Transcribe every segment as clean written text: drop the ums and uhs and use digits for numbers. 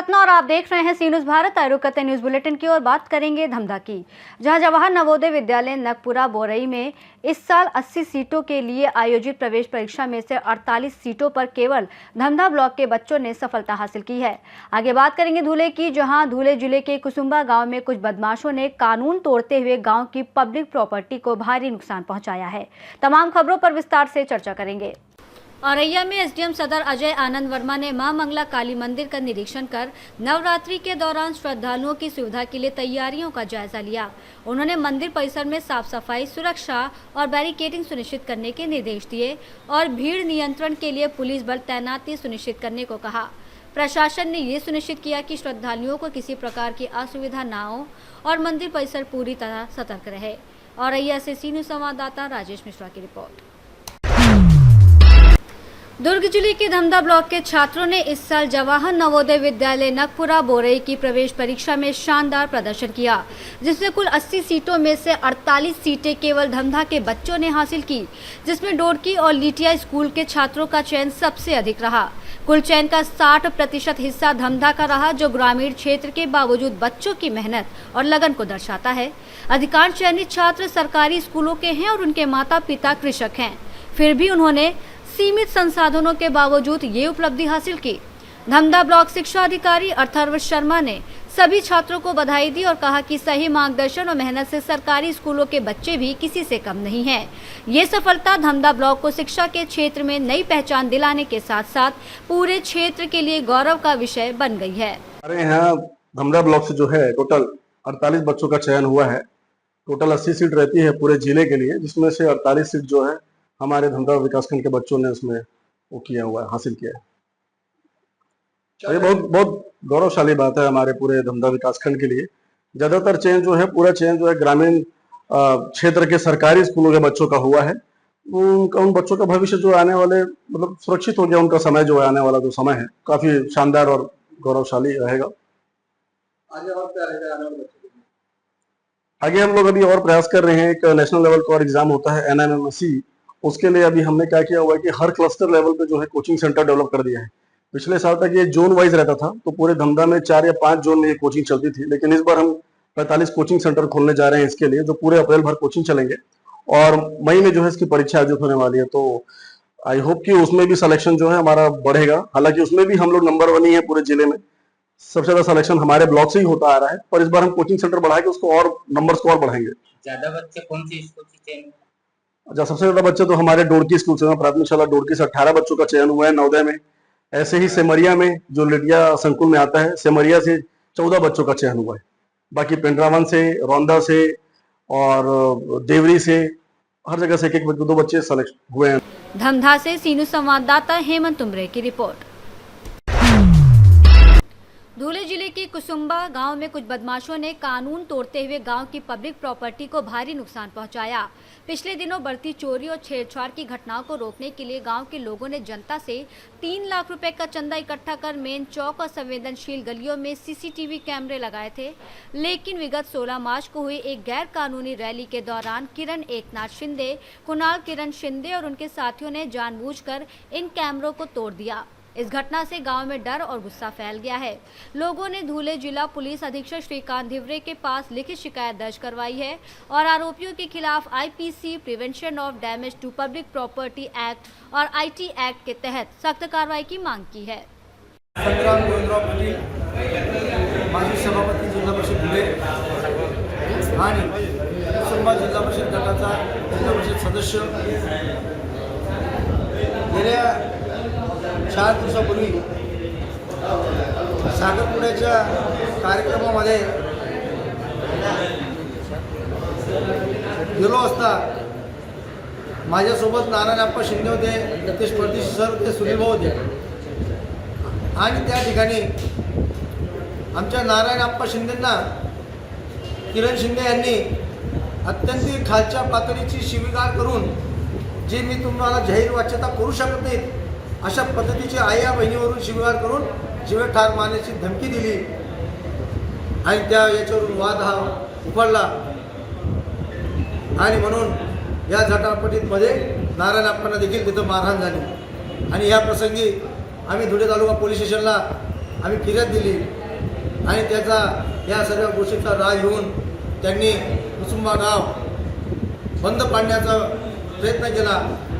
सपना और आप देख रहे हैं सी न्यूज़ भारत। आए रुक करते न्यूज़ बुलेटिन की और बात करेंगे धमधा की, जहां जवाहर नवोदय विद्यालय नगपुरा बोरई में इस साल 80 सीटों के लिए आयोजित प्रवेश परीक्षा में से 48 सीटों पर केवल धमधा ब्लॉक के बच्चों ने सफलता हासिल की है। आगे बात करेंगे धुले की, जहां धुले जिले के कुसुम्बा गांव में कुछ बदमाशों ने कानून तोड़ते हुए गांव की पब्लिक प्रॉपर्टी को भारी नुकसान पहुंचाया है। तमाम खबरों पर विस्तार से चर्चा करेंगे। औरैया में एसडीएम सदर अजय आनंद वर्मा ने मां मंगला काली मंदिर का निरीक्षण कर नवरात्रि के दौरान श्रद्धालुओं की सुविधा के लिए तैयारियों का जायजा लिया। उन्होंने मंदिर परिसर में साफ सफाई, सुरक्षा और बैरिकेडिंग सुनिश्चित करने के निर्देश दिए और भीड़ नियंत्रण के लिए पुलिस बल तैनाती सुनिश्चित करने को कहा। प्रशासन ने ये सुनिश्चित किया कि श्रद्धालुओं को किसी प्रकार की असुविधा न हो और मंदिर परिसर पूरी तरह सतर्क रहे। औरैया से सी न्यूज़ संवाददाता राजेश मिश्रा की रिपोर्ट। दुर्ग जिले के धमधा ब्लॉक के छात्रों ने इस साल जवाहर नवोदय विद्यालय नगपुरा बोरई की प्रवेश परीक्षा में शानदार प्रदर्शन किया, जिसमें कुल 80 सीटों में से 48 सीटें केवल धमधा के बच्चों ने हासिल की, जिसमें डोडकी और लिटिया स्कूल के छात्रों का चयन सबसे अधिक रहा। कुल चयन का 60% हिस्सा धमधा का रहा, जो ग्रामीण क्षेत्र के बावजूद बच्चों की मेहनत और लगन को दर्शाता है। अधिकांश चयनित छात्र सरकारी स्कूलों के हैं और उनके माता पिता कृषक हैं, फिर भी उन्होंने सीमित संसाधनों के बावजूद ये उपलब्धि हासिल की। धमधा ब्लॉक शिक्षा अधिकारी अथर्व शर्मा ने सभी छात्रों को बधाई दी और कहा कि सही मार्गदर्शन और मेहनत से सरकारी स्कूलों के बच्चे भी किसी से कम नहीं हैं। ये सफलता धमधा ब्लॉक को शिक्षा के क्षेत्र में नई पहचान दिलाने के साथ साथ पूरे क्षेत्र के लिए गौरव का विषय बन गई है। हमारे यहाँ धमधा ब्लॉक से जो है टोटल 48 बच्चों का चयन हुआ है। टोटल 80 सीट रहती है पूरे जिले के लिए, जिसमें से 48 सीट जो है हमारे धमधा विकासखंड के बच्चों ने उसमें वो किया हुआ है, हासिल किया है। ये बहुत गौरवशाली बात है हमारे पूरे धमधा विकासखंड के लिए। ज्यादातर चयन जो है, पूरा चयन जो है ग्रामीण क्षेत्र के सरकारी स्कूलों के बच्चों का हुआ है। उन बच्चों का भविष्य जो आने वाले मतलब सुरक्षित हो गया, उनका समय जो आने वाला जो समय है काफी शानदार और गौरवशाली रहेगा। आगे और क्या रहेगा आने वाले बच्चों के? आगे हम लोग अभी और प्रयास कर रहे हैं। एक नेशनल लेवल का और एग्जाम होता है NMMC, उसके लिए अभी हमने क्या किया हुआ है कि हर क्लस्टर लेवल पे जो है कोचिंग सेंटर डेवलप कर दिया है। पिछले साल तक ये जोन वाइज रहता था, तो पूरे धमधा में 4 या 5 जोन में ये कोचिंग चलती थी, लेकिन इस बार हम 45 कोचिंग सेंटर खोलने जा रहे हैं इसके लिए, जो पूरे अप्रैल भर कोचिंग चलेंगे और मई में जो है इसकी परीक्षा आयोजित होने वाली है। तो आई होप कि उसमें भी सिलेक्शन जो है हमारा बढ़ेगा। हालांकि उसमें भी हम लोग नंबर 1 ही है पूरे जिले में, सबसे ज्यादा सिलेक्शन हमारे ब्लॉक से ही होता आ रहा है, पर इस बार हम कोचिंग सेंटर बढ़ा के उसको और नंबर्स को और बढ़ाएंगे। ज्यादा बच्चे कौन सी स्कूल से चयन? अच्छा, सबसे ज्यादा बच्चे तो हमारे डोडकी स्कूल से, प्राथमिक शाला डोडकी से 18 बच्चों का चयन हुआ है नवोदय में। ऐसे ही सेमरिया में जो लिटिया संकुल में आता है, सेमरिया से 14 बच्चों का चयन हुआ है। बाकी पेंड्रावन से, रौंदा से और देवरी से, हर जगह से एक 2 बच्चे सेलेक्ट हुए हैं। धमधा से सी न्यूज़ संवाददाता हेमंत तुमरे की रिपोर्ट। धुले जिले के कुसुम्बा गांव में कुछ बदमाशों ने कानून तोड़ते हुए गांव की पब्लिक प्रॉपर्टी को भारी नुकसान पहुंचाया। पिछले दिनों बढ़ती चोरी और छेड़छाड़ की घटनाओं को रोकने के लिए गांव के लोगों ने जनता से 3 लाख रुपए का चंदा इकट्ठा कर मेन चौक और संवेदनशील गलियों में CCTV कैमरे लगाए थे। लेकिन विगत 16 मार्च को हुई एक गैर कानूनी रैली के दौरान किरण एकनाथ शिंदे, कुणाल किरण शिंदे और उनके साथियों ने जानबूझकर इन कैमरों को तोड़ दिया। इस घटना से गांव में डर और गुस्सा फैल गया है। लोगों ने धुले जिला पुलिस अधीक्षक श्रीकांत धिवरे के पास लिखित शिकायत दर्ज करवाई है और आरोपियों के खिलाफ IPC prevention of damage to public property act और IT एक्ट के तहत सख्त कार्रवाई की मांग की है। संग्राम गोविंदराव पाटील, माजी सभापती जिल्हा परिषद धुळे आणि कुसुम्बा जिल्हा परिषद गटाचा जिल्हा परिषद सदस्य, गेल्या 4 दिवसापूर्वी साखरपुड्याच्या कार्यक्रमामध्ये गेलो असता माझ्यासोबत नारायणप्पा शिंदे होते, नितेश परदेशी सर होते, सुनील भाऊ होते आणि त्या ठिकाणी आमच्या नारायणप्पा शिंदेंना किरण शिंदे यांनी अत्यंत खालच्या पातळीची शिवीगाळ करून, जी मी तुम्हाला जाहीर वाच्यता करू शकत नाही अशा पद्धतीची आया बहिणीवरून शिवीगाळ करून जीवे ठार मारण्याची धमकी दिली आणि त्या याच्यावरून वाद हा उफाळला आणि म्हणून या झटापटीमध्ये नारायणप्पांना देखील तिथं मारहाण झाली आणि या प्रसंगी आम्ही धुळे तालुका पोलीस स्टेशनला आम्ही फिर्याद दिली आणि त्याचा या सर्व गोष्टीचा राग येऊन त्यांनी कुसुंबा गाव बंद पाडण्याचा प्रयत्न केला,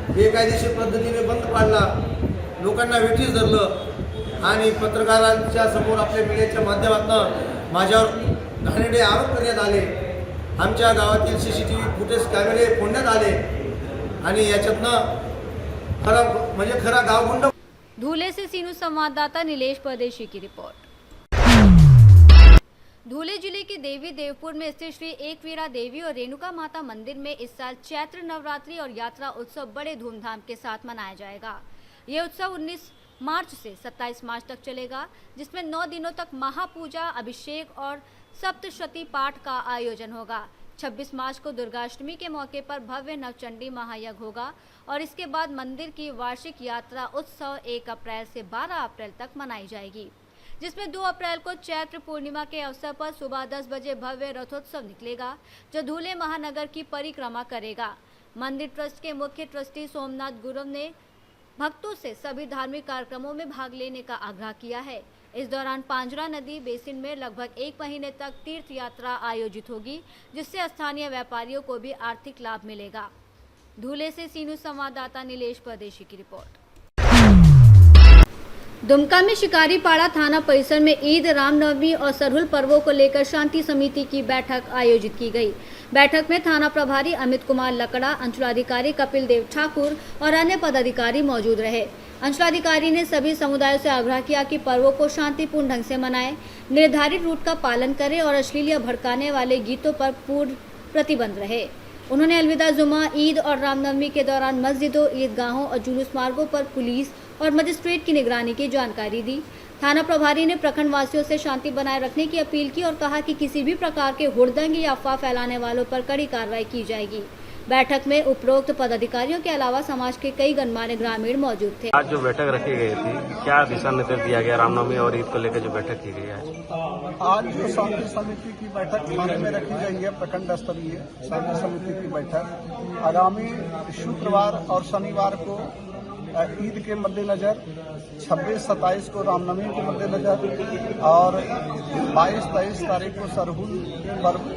बेकायदेशीर पद्धतीने बंद पाडला, लोकांना वेठीस धरलं आणि पत्रकारांच्या समोर आपल्या मीडियाच्या माध्यमातून माझ्यावर घाणेरडे आरोप करण्यात आले। आमच्या गावातील CCTV फुटेज कॅमेरे फोडण्यात आले आणि याच्यातनं खरा गावगुंड। धूले से सीनू संवाददाता नीलेश परदेशी की रिपोर्ट। धूले जिले के देवी देवपुर में स्थित श्री एकवीरा देवी और रेणुका माता मंदिर में इस साल चैत्र नवरात्रि और यात्रा उत्सव बड़े धूमधाम के साथ मनाया जाएगा। ये उत्सव 19 मार्च से 27 मार्च तक चलेगा, जिसमें 9 दिनों तक महापूजा, अभिषेक और सप्तशती पाठ का आयोजन होगा। 26 मार्च को दुर्गाष्टमी के मौके पर भव्य नवचंडी महायज्ञ होगा और इसके बाद मंदिर की वार्षिक यात्रा उत्सव 1 अप्रैल से 12 अप्रैल तक मनाई जाएगी, जिसमें 2 अप्रैल को चैत्र पूर्णिमा के अवसर पर सुबह 10 बजे भव्य रथोत्सव निकलेगा, जो धूले महानगर की परिक्रमा करेगा। मंदिर ट्रस्ट के मुख्य ट्रस्टी सोमनाथ गुरव ने भक्तों से सभी धार्मिक कार्यक्रमों में भाग लेने का आग्रह किया है। इस दौरान पांजरा नदी बेसिन में लगभग 1 महीने तक तीर्थ यात्रा आयोजित होगी, जिससे स्थानीय व्यापारियों को भी आर्थिक लाभ मिलेगा। धूले से सीनू संवाददाता नीलेश परदेशी की रिपोर्ट। दुमका में शिकारीपाड़ा थाना परिसर में ईद, रामनवमी और सरहुल पर्वों को लेकर शांति समिति की बैठक आयोजित की गई। बैठक में थाना प्रभारी अमित कुमार लकड़ा, अंचलाधिकारी कपिल देव ठाकुर और अन्य पदाधिकारी मौजूद रहे। अंचलाधिकारी ने सभी समुदायों से आग्रह किया कि पर्वों को शांतिपूर्ण ढंग से मनाएं, निर्धारित रूट का पालन करें और अश्लील या भड़काने वाले गीतों पर पूर्ण प्रतिबंध रहे। उन्होंने अलविदा जुमा, ईद और रामनवमी के दौरान मस्जिदों, ईदगाहों और जुलूस मार्गों पर पुलिस और मजिस्ट्रेट की निगरानी की जानकारी दी। थाना प्रभारी ने प्रखंड वासियों से शांति बनाए रखने की अपील की और कहा कि किसी भी प्रकार के हुड़दंग या अफवाह फैलाने वालों पर कड़ी कार्रवाई की जाएगी। बैठक में उपरोक्त पदाधिकारियों के अलावा समाज के कई गणमान्य ग्रामीण मौजूद थे। आज जो बैठक रखी गई थी, क्या दिशा निर्देश दिया गया रामनवमी और ईद को लेकर जो बैठक की गई है? आज जो शांति समिति की बैठक थाने में रखी गई है, प्रखंड स्तरीय शांति समिति की बैठक आगामी शुक्रवार और शनिवार को ईद के मद्देनजर, 26-27 को रामनवमी के मद्देनजर और 22-23 तारीख को सरहुल पर्व,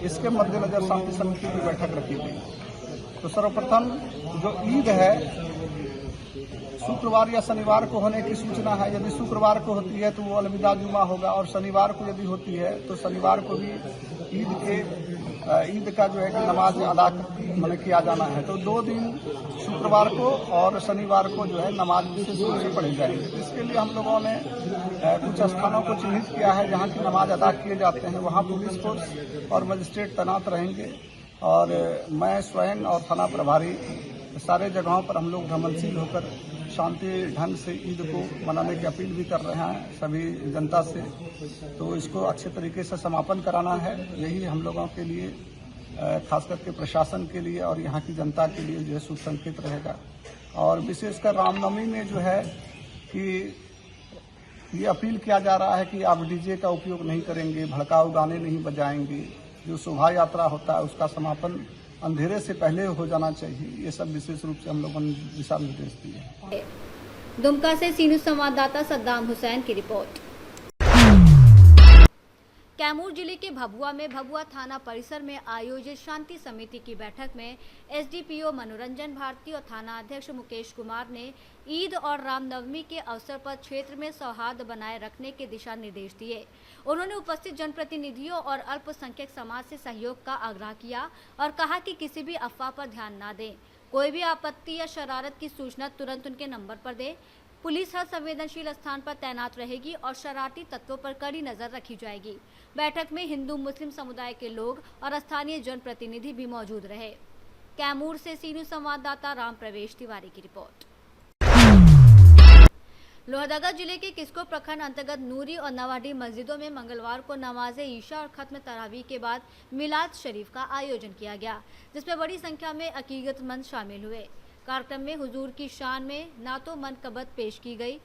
इसके मद्देनजर शांति समिति की बैठक रखी गई। तो सर्वप्रथम जो ईद है शुक्रवार या शनिवार को होने की सूचना है। यदि शुक्रवार को होती है तो वो अलविदा जुमा होगा और शनिवार को यदि होती है तो शनिवार को भी ईद का जो है कि नमाज अदा किया जाना है। तो 2 दिन शुक्रवार को और शनिवार को जो है नमाज विशेष रूप से पढ़ी जाएगी। इसके लिए हम लोगों ने कुछ स्थानों को चिन्हित किया है जहाँ की नमाज अदा किए जाते हैं, वहाँ पुलिस फोर्स और मजिस्ट्रेट तैनात रहेंगे और मैं स्वयं और थाना प्रभारी सारे जगहों पर हम लोग भ्रमणशील होकर शांति ढंग से ईद को मनाने की अपील भी कर रहे हैं सभी जनता से। तो इसको अच्छे तरीके से समापन कराना है, यही हम लोगों के लिए खास करके प्रशासन के लिए और यहाँ की जनता के लिए जो है शुभ संकेत रहेगा। और विशेषकर रामनवमी में जो है कि ये अपील किया जा रहा है कि आप डीजे का उपयोग नहीं करेंगे, भड़काऊ गाने नहीं बजाएंगे, जो शोभा यात्रा होता है उसका समापन अंधेरे से पहले हो जाना चाहिए। ये सब विशेष रूप से हम लोगों ने दिशा निर्देश दिए। दुमका से सीनू संवाददाता सद्दाम हुसैन की रिपोर्ट। कैमूर जिले के भभुआ में भभुआ थाना परिसर में आयोजित शांति समिति की बैठक में एसडीपीओ मनोरंजन भारती और थाना अध्यक्ष मुकेश कुमार ने ईद और रामनवमी के अवसर पर क्षेत्र में सौहार्द बनाए रखने के दिशा निर्देश दिए। उन्होंने उपस्थित जनप्रतिनिधियों और अल्पसंख्यक समाज से सहयोग का आग्रह किया और कहा कि किसी भी अफवाह पर ध्यान न दें, कोई भी आपत्ति या शरारत की सूचना तुरंत उनके नंबर पर दे। पुलिस हर संवेदनशील स्थान पर तैनात रहेगी और शरारती तत्वों पर कड़ी नजर रखी जाएगी। बैठक में हिंदू मुस्लिम समुदाय के लोग और स्थानीय जनप्रतिनिधि भी मौजूद रहे। कैमूर से सीनू संवाददाता राम प्रवेश तिवारी की रिपोर्ट। लोहरदगा जिले के किस्को प्रखंड अंतर्गत नूरी और नवाडी मस्जिदों में मंगलवार को नमाज़े ईशा और खत्म तरावी के बाद मिलाद शरीफ का आयोजन किया गया, जिसमें बड़ी संख्या में अकीदतमंद शामिल हुए। कार्यक्रम में हुजूर की शान में नातो मनकबत पेश की गई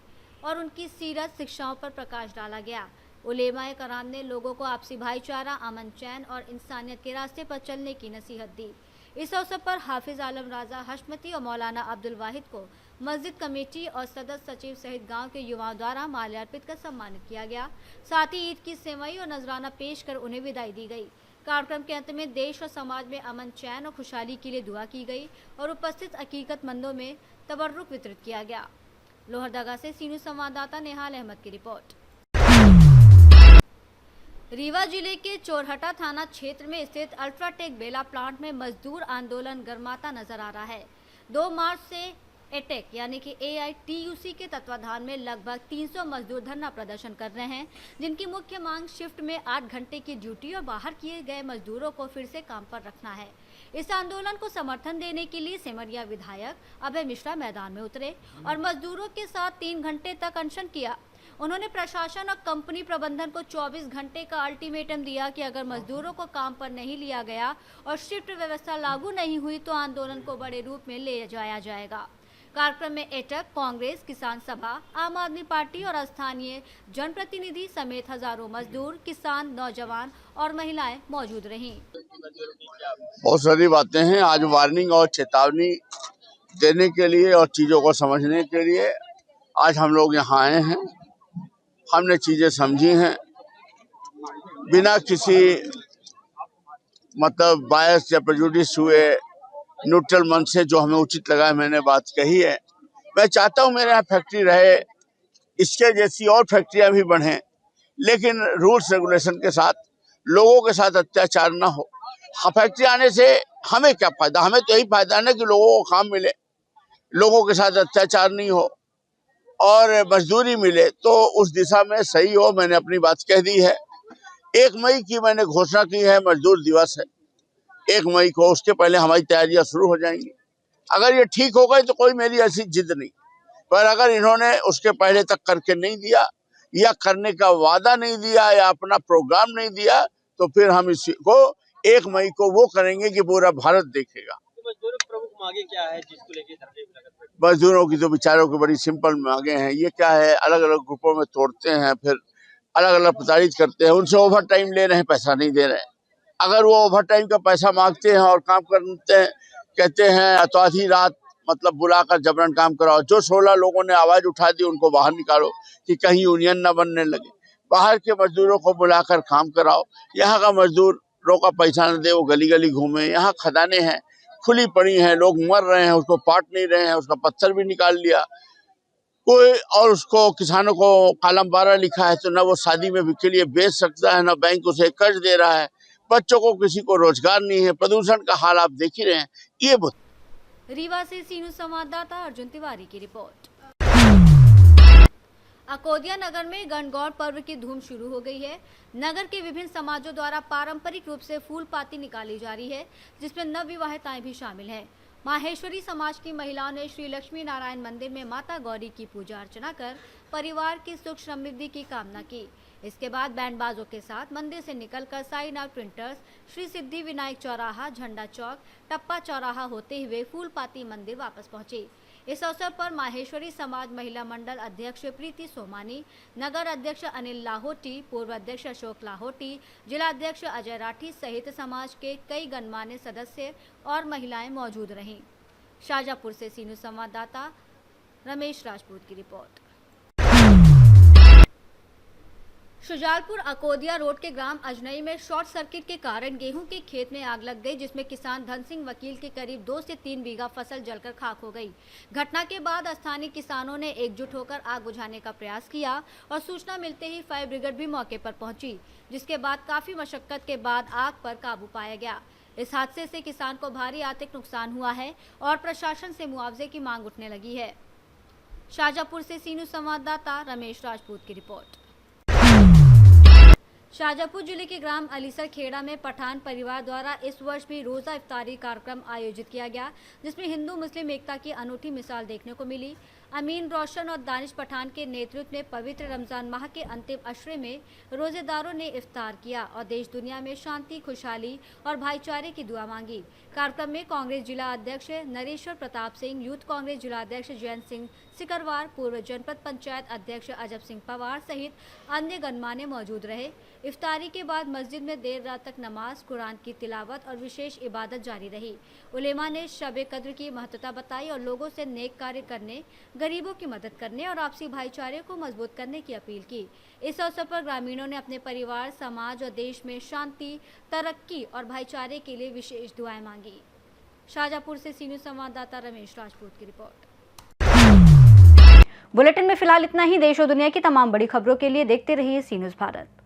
और उनकी सीरत शिक्षाओं पर प्रकाश डाला गया। उलेमाए कराम ने लोगों को आपसी भाईचारा, अमन, चैन और इंसानियत के रास्ते पर चलने की नसीहत दी। इस अवसर पर हाफिज आलम राजा हशमती और मौलाना अब्दुल वाहिद को मस्जिद कमेटी और सदस्य सचिव सहित गांव के युवाओं द्वारा माल्यार्पित कर सम्मानित किया गया। साथ ही ईद की सेवई और नजराना पेश कर उन्हें विदाई दी गई। कार्यक्रम के अंत में देश और समाज में अमन, चैन और खुशहाली के लिए दुआ की गई और उपस्थित हकीकतमंदों में तबर्रुक वितरित किया गया। लोहरदगा से सीनू संवाददाता नेहाल अहमद की रिपोर्ट। रीवा जिले के चोरहटा थाना क्षेत्र में स्थित अल्ट्राटेक बेला प्लांट में मजदूर आंदोलन गर्माता नजर आ रहा है। 2 मार्च से एटेक यानी कि AITUC के तत्वाधान में लगभग 300 मजदूर धरना प्रदर्शन कर रहे हैं, जिनकी मुख्य मांग शिफ्ट में 8 घंटे की ड्यूटी और बाहर किए गए मजदूरों को फिर से काम पर रखना है। इस आंदोलन को समर्थन देने के लिए सिमरिया विधायक अभय मिश्रा मैदान में उतरे और मजदूरों के साथ 3 घंटे तक अनशन किया। उन्होंने प्रशासन और कंपनी प्रबंधन को 24 घंटे का अल्टीमेटम दिया कि अगर मजदूरों को काम पर नहीं लिया गया और शिफ्ट व्यवस्था लागू नहीं हुई तो आंदोलन को बड़े रूप में ले जाया जाएगा। कार्यक्रम में एटक, कांग्रेस, किसान सभा, आम आदमी पार्टी और स्थानीय जनप्रतिनिधि समेत हजारों मजदूर, किसान, नौजवान और महिलाएं मौजूद रहीं। बहुत सारी बातें हैं। आज वार्निंग और चेतावनी देने के लिए और चीजों को समझने के लिए आज हम लोग यहाँ आए हैं। हमने चीजें समझी हैं बिना किसी मतलब बायस या प्रेजुडिस हुए, न्यूट्रल मन से जो हमें उचित लगा मैंने बात कही है। मैं चाहता हूँ मेरे यहाँ फैक्ट्री रहे, इसके जैसी और फैक्ट्रियां भी बढ़ें, लेकिन रूल्स रेगुलेशन के साथ, लोगों के साथ अत्याचार ना हो। फैक्ट्री आने से हमें क्या फायदा? हमें तो यही फायदा है ना कि लोगों को काम मिले, लोगों के साथ अत्याचार नहीं हो और मजदूरी मिले, तो उस दिशा में सही हो। मैंने अपनी बात कह दी है। 1 मई की मैंने घोषणा की है, मजदूर दिवस है 1 मई को। उसके पहले हमारी तैयारियां शुरू हो जाएंगी। अगर ये ठीक हो गए तो कोई मेरी ऐसी जिद नहीं, पर अगर इन्होंने उसके पहले तक करके नहीं दिया या करने का वादा नहीं दिया या अपना प्रोग्राम नहीं दिया तो फिर हम इसको 1 मई को वो करेंगे कि पूरा भारत देखेगा। मजदूरों की प्रमुख मांगे क्या है जिसको लेके धरने पे लगे? मजदूरों की तो बेचारों की बड़ी सिंपल मांगे हैं। ये क्या है, अलग अलग ग्रुपों में तोड़ते हैं, फिर अलग अलग प्रताड़ित करते हैं, उनसे ओवर टाइम ले रहे हैं, पैसा नहीं दे रहे हैं। अगर वो ओवर टाइम का पैसा मांगते हैं और काम करते हैं, कहते हैं तो आधी रात मतलब बुलाकर जबरन काम कराओ। जो 16 लोगों ने आवाज उठा दी उनको बाहर निकालो कि कहीं यूनियन न बनने लगे। बाहर के मजदूरों को बुलाकर काम कराओ। यहाँ का मजदूरों का पैसा न दे, वो गली गली घूमे। यहाँ खदानें हैं, खुली पड़ी हैं, लोग मर रहे हैं, उसको पाट नहीं रहे हैं, उसका पत्थर भी निकाल लिया कोई, और उसको किसानों को कॉलम 12 लिखा है तो न वो शादी में के लिए बेच सकता है, न बैंक उसे कर्ज दे रहा है। बच्चों को किसी को रोजगार नहीं है। प्रदूषण का हाल आप देख ही रहे हैं। ये रीवा से सीनू संवाददाता अर्जुन तिवारी की रिपोर्ट। अकोदिया नगर में गणगौर पर्व की धूम शुरू हो गई है। नगर के विभिन्न समाजों द्वारा पारंपरिक रूप से फूल पाती निकाली जा रही है, जिसमें नवविवाहिताएं भी शामिल हैं। माहेश्वरी समाज की महिलाओं ने श्री लक्ष्मी नारायण मंदिर में माता गौरी की पूजा अर्चना कर परिवार की सुख समृद्धि की कामना की। इसके बाद बैंड बाजों के साथ मंदिर से निकलकर साईनाथ प्रिंटर्स, श्री सिद्धि विनायक चौराहा, झंडा चौक, टप्पा चौराहा होते हुए फूलपाती मंदिर वापस पहुंचे। इस अवसर पर माहेश्वरी समाज महिला मंडल अध्यक्ष प्रीति सोमानी, नगर अध्यक्ष अनिल लाहोटी, पूर्व अध्यक्ष अशोक लाहोटी, जिला अध्यक्ष अजय राठी सहित समाज के कई गणमान्य सदस्य और महिलाएं मौजूद रहीं। शाजापुर से सीनू संवाददाता रमेश राजपूत की रिपोर्ट। शुजालपुर अकोदिया रोड के ग्राम अजनई में शॉर्ट सर्किट के कारण गेहूं के खेत में आग लग गई, जिसमें किसान धन सिंह वकील के करीब 2 से 3 बीघा फसल जलकर खाक हो गई। घटना के बाद स्थानीय किसानों ने एकजुट होकर आग बुझाने का प्रयास किया और सूचना मिलते ही फायर ब्रिगेड भी मौके पर पहुंची, जिसके बाद काफी मशक्कत के बाद आग पर काबू पाया गया। इस हादसे से किसान को भारी आर्थिक नुकसान हुआ है और प्रशासन से मुआवजे की मांग उठने लगी है। शाजापुर से सीनू संवाददाता रमेश राजपूत की रिपोर्ट। शाजापुर जिले के ग्राम अलीसर खेड़ा में पठान परिवार द्वारा इस वर्ष भी रोजा इफ्तारी कार्यक्रम आयोजित किया गया, जिसमें हिंदू मुस्लिम एकता की अनूठी मिसाल देखने को मिली। अमीन रोशन और दानिश पठान के नेतृत्व में पवित्र रमजान माह के अंतिम अशरे में रोजेदारों ने इफ्तार किया और देश दुनिया में शांति, खुशहाली और भाईचारे की दुआ मांगी। कार्यक्रम में कांग्रेस जिला अध्यक्ष नरेश्वर प्रताप सिंह, यूथ कांग्रेस जिला अध्यक्ष जयंत सिंह सिकरवार, पूर्व जनपद पंचायत अध्यक्ष अजब सिंह पवार सहित अन्य गणमान्य मौजूद रहे। इफ्तारी के बाद मस्जिद में देर रात तक नमाज, कुरान की तिलावत और विशेष इबादत जारी रही। उलेमा ने शब कद्र की महत्वता बताई और लोगों से नेक कार्य करने, गरीबों की मदद करने और आपसी भाईचारे को मजबूत करने की अपील की। इस अवसर पर ग्रामीणों ने अपने परिवार, समाज और देश में शांति, तरक्की और भाईचारे के लिए विशेष दुआएं मांगी। शाहजहांपुर से सी न्यूज़ संवाददाता रमेश राजपूत की रिपोर्ट। बुलेटिन में फिलहाल इतना ही। देश और दुनिया की तमाम बड़ी खबरों के लिए देखते रहिए सी न्यूज़ भारत।